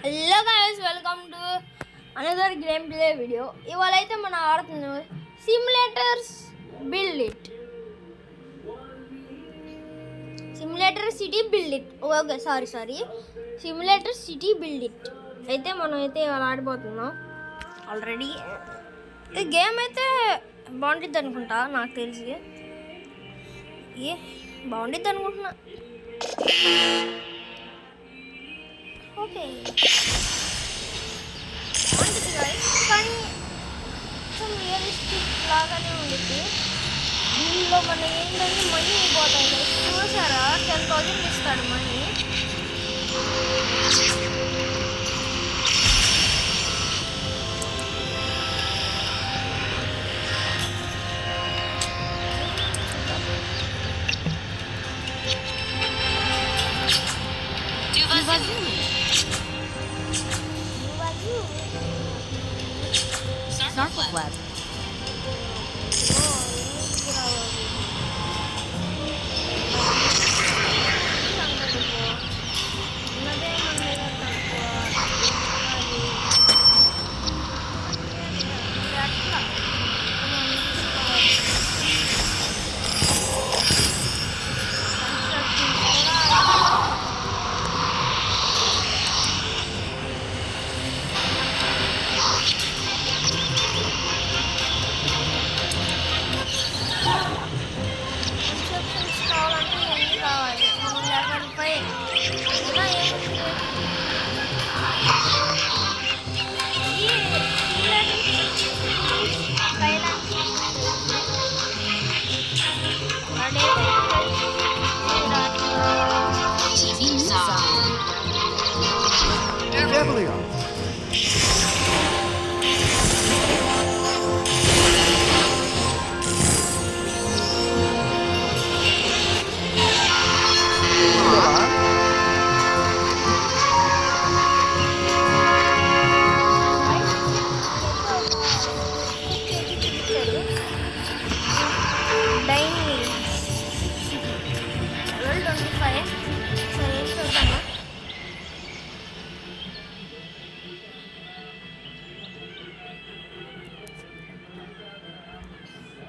Hello guys, welcome to another game play video. ఇవాళ అయితే మనం ఆడుతున్నాం simulators build it, simulator city build it. Okay, sorry simulator city build it అయితే మనం అయితే ఇవాళ ఆడిపోతున్నాం. ఆల్రెడీ ఈ గేమ్ అయితే బాగుంటుంది అనుకుంటా, నాకు తెలిసి బాగుంటుంది అనుకుంటున్నా. ఓకే, బాగుంటుంది గాయస్, కానీ కొంచెం రియలిస్టిక్ లాగానే ఉంటుంది. దీనిలో మన ఏంటంటే మనీ అయిపోతాయి గైస్. చూసారా, 10,000 ఇస్తాడు మనీ. Snarkle Web.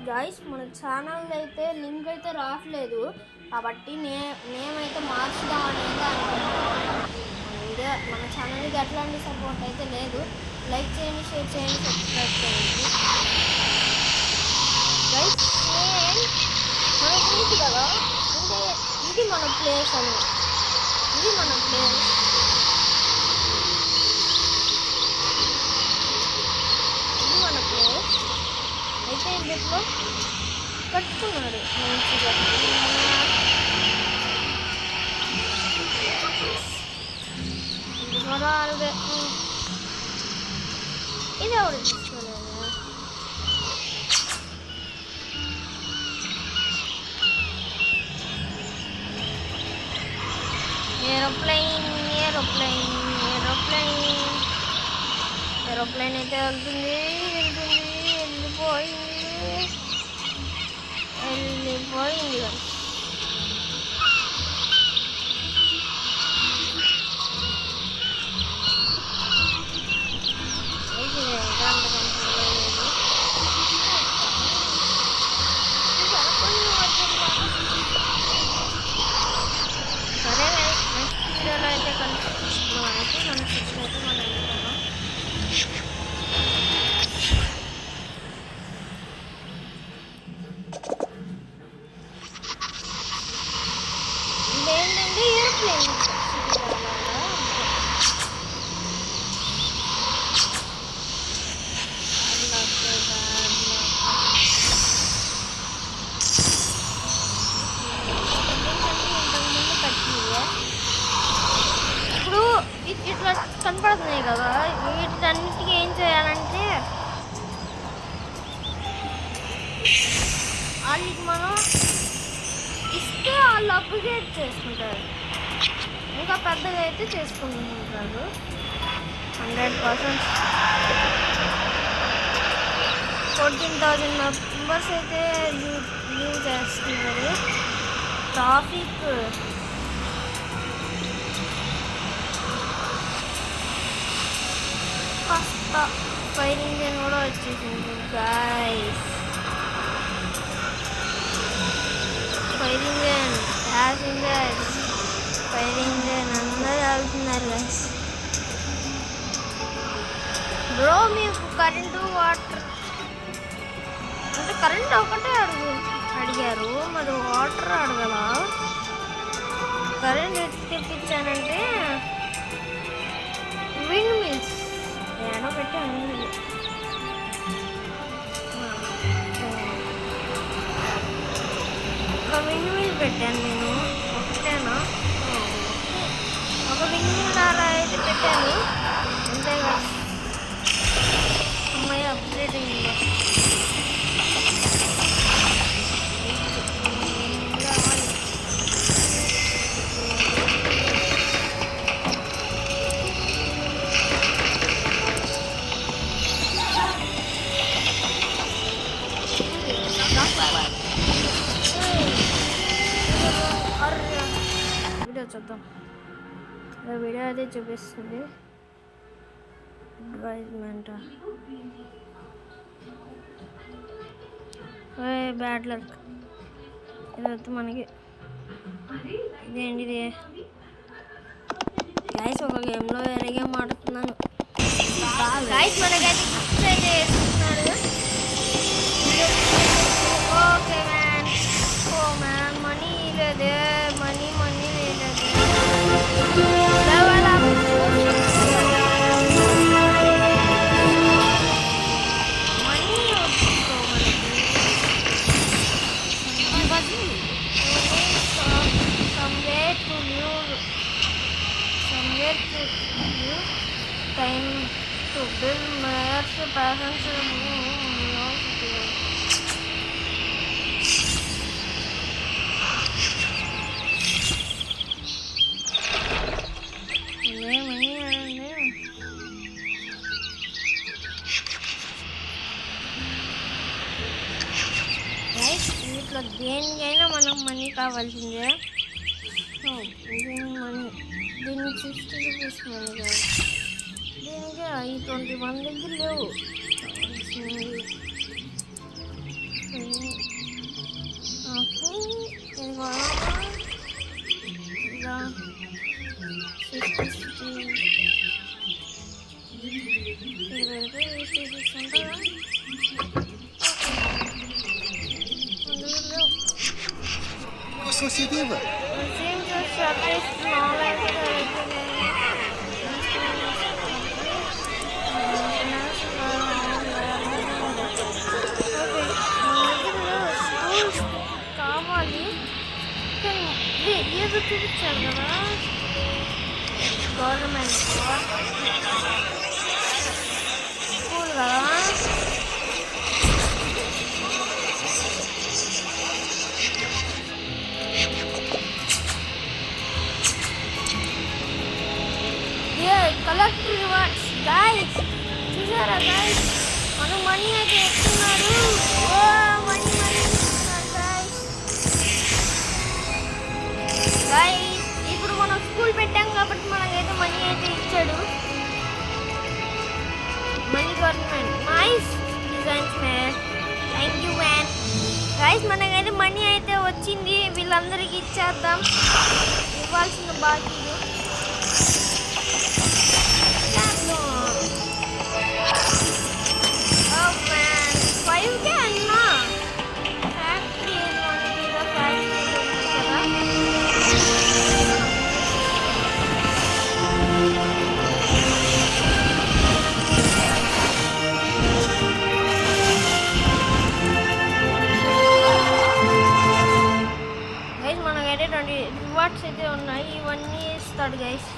గాయస్, మన ఛానల్ అయితే లింక్ అయితే రావట్లేదు, కాబట్టి నేమ్ అయితే మార్చుదాం అనేది అనుకుంటున్నాను. ఇదే మన ఛానల్కి ఎట్లాంటి సపోర్ట్ అయితే లేదు. లైక్ చేయండి, షేర్ చేయండి, సబ్స్క్రైబ్ చేయండి గైస్. మనకు నీటి కదా, అంటే ఇది మన ప్లేస్ అని, ఇది మన ప్లేస్. ఇది మన ప్లేస్ అయితే ఇందులో కట్టుకున్నాడు మంచిగా. ఇది ఎవరు తీసుకోలేదు. ఏరోప్లేన్ అయితే వెళ్తుంది, వెళ్ళిపోయింది సరే, నెక్స్ట్ వీడియోలో అయితే కనిపిస్తున్నాం. అయితే మన నెక్స్ట్ అయితే మనం వెళ్ళిపోతాం. ఇదేంటంటే ఏరోప్లేన్ ఇప్పుడు ఇట్లా కనపడుతున్నాయి కదా, వీటన్నిటికీ ఏం చేయాలంటే వాళ్ళకి మనం ఇస్తే వాళ్ళు అప్గ్రేడ్ చేసుకుంటారు, ఇంకా పెద్దగా అయితే చేసుకుంటుంటారు. 100% 14,000 మెంబర్స్ అయితే లీవ్ చేస్తున్నారు. ట్రాఫిక్ కొత్త ఫైర్ ఇంజన్ కూడా వచ్చేసింది guys. Fire engine, passengers, fire engine అందరూ వెళ్తున్నారు గైస్. బ్రో మీకు కరెంటు వాటర్ అంటే కరెంట్ ఒకటే అడిగారు, మరి వాటర్ అడగలా? కరెంట్ తెప్పించానంటే విండ్ మిల్స్ ఏడో పెట్టాను. ఒక విండ్ మిల్ పెట్టాను నేను, ఒకటేనా? ఒక విండ్ మిల్ అలా అయితే పెట్టాను అంతేగా. అమ్మాయి అప్డేట్ అయింది. వీడియో చూద్దాం. వీడియో అయితే చూపిస్తుంది. అడ్వైజ్మెంట్ బ్యాడ్ లక్ ఇదొద్దు మనకి. ఇదేంటి ఇది గైస్? ఒక గేమ్లో వేరే గేమ్ ఆడుతున్నాను గైస్. మనకైతే గిఫ్ట్స్ అయితే వేస్తున్నాడు. Okay man. Oh man money లేదే, మనీ లేదే. Time to build mayors, parents, వీటిలో దేనికైనా మనం మనీ కావాల్సిందే. మనీ దీన్ని 60 రూపీస్ మనీ కావాలి. దీనికి ఈ 21 దగ్గర లేవు. Você viva? కావాలి ఏదో చూపించారు కదా గవర్నమెంట్ స్కూల్ కదా. కలెక్టర్ రివార్డ్స్ గైస్, చూసారా గైస్? మనం మనీ అయితే ఇస్తున్నాడు. మనీ ఇస్తున్నారు గైస్. ఇప్పుడు మనం స్కూల్ పెట్టాం కాబట్టి మనకైతే మనీ అయితే ఇచ్చాడు. Money government nice designs man, thank you man. Guys మనకైతే మనీ అయితే వచ్చింది. వీళ్ళందరికీ ఇచ్చేద్దాం ఇవ్వాల్సిన బాకీలు. మనకైతే 20 రివార్డ్స్ అయితే ఉన్నాయి. ఇవన్నీ ఇస్తాడు గైస్,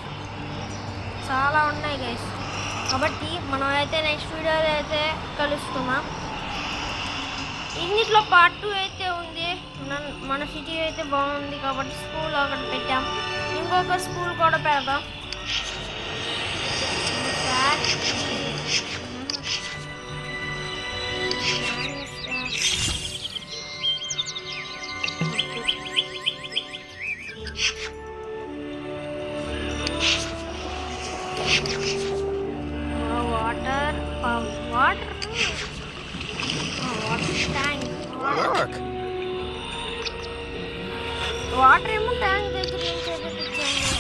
చాలా ఉన్నాయి గైస్. కాబట్టి మనం అయితే నెక్స్ట్ వీడియోలో అయితే కలుస్తున్నాం. ఇన్నిట్లో పార్ట్ 2 అయితే ఉంది. మన సిటీ అయితే బాగుంది కాబట్టి స్కూల్ ఒకటి పెట్టాం. ఇంకొక స్కూల్ కూడా పెడదాం. Water water tank Look. Water ఏమో ట్యాంక్ దగ్గర నుంచి పెట్టించండి.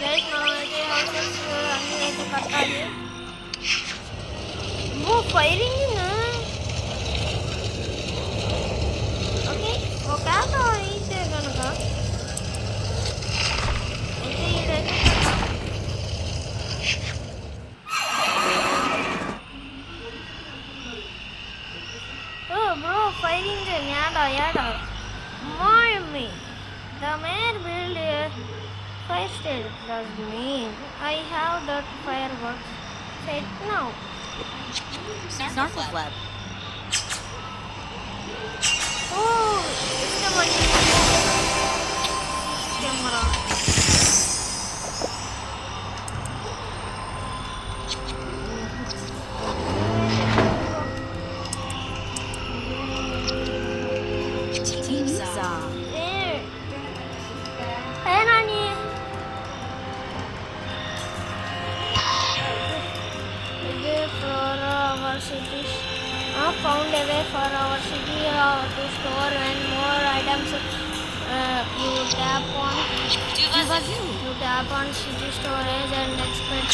గైస్ మనమైతే హౌసెస్ అన్నీ అయితే కట్టాలి. ఫైరింగ్ ఓకే ఒకవేళ అయితే కనుక అయితే ఈడైతే bro, firing the yada. More me. The man build a fire station. Does mean I have that fireworks set now. Snorkel Club. Oh, it's the money. Camera. Team Song. Hey, Nani. For our city, found a way for our city to store and more items. You tap on city storage and expect